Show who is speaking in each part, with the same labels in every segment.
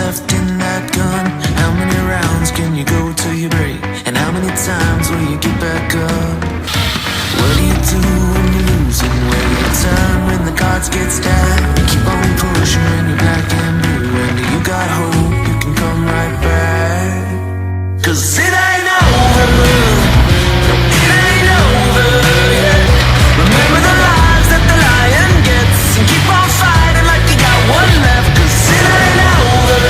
Speaker 1: left in that gun? How many rounds can you go till you break? And how many times will you get back up? What do you do when you're losing? Where do you turn when the cards get stacked? You keep on pushing when you're black and blue. And you got hope, you can come right back. 'Cause it ain't over, no, it ain't over yet. Remember the lives that the lion gets, and keep on fighting like you got one left. 'Cause it ain't over,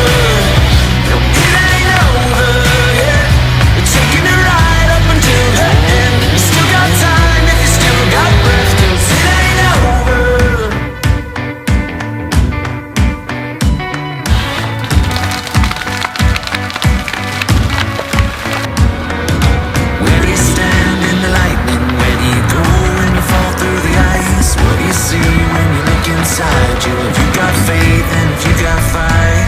Speaker 1: no, it ain't over yet. You're taking it right up until the end. You still got time if you still got breath. 'Cause it ain't over. Where do you stand in the lightning? Where do you go when you fall through the ice? What do you see when you look inside you? If you got faith and if you got fight.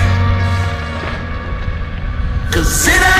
Speaker 1: 'Cause it ain't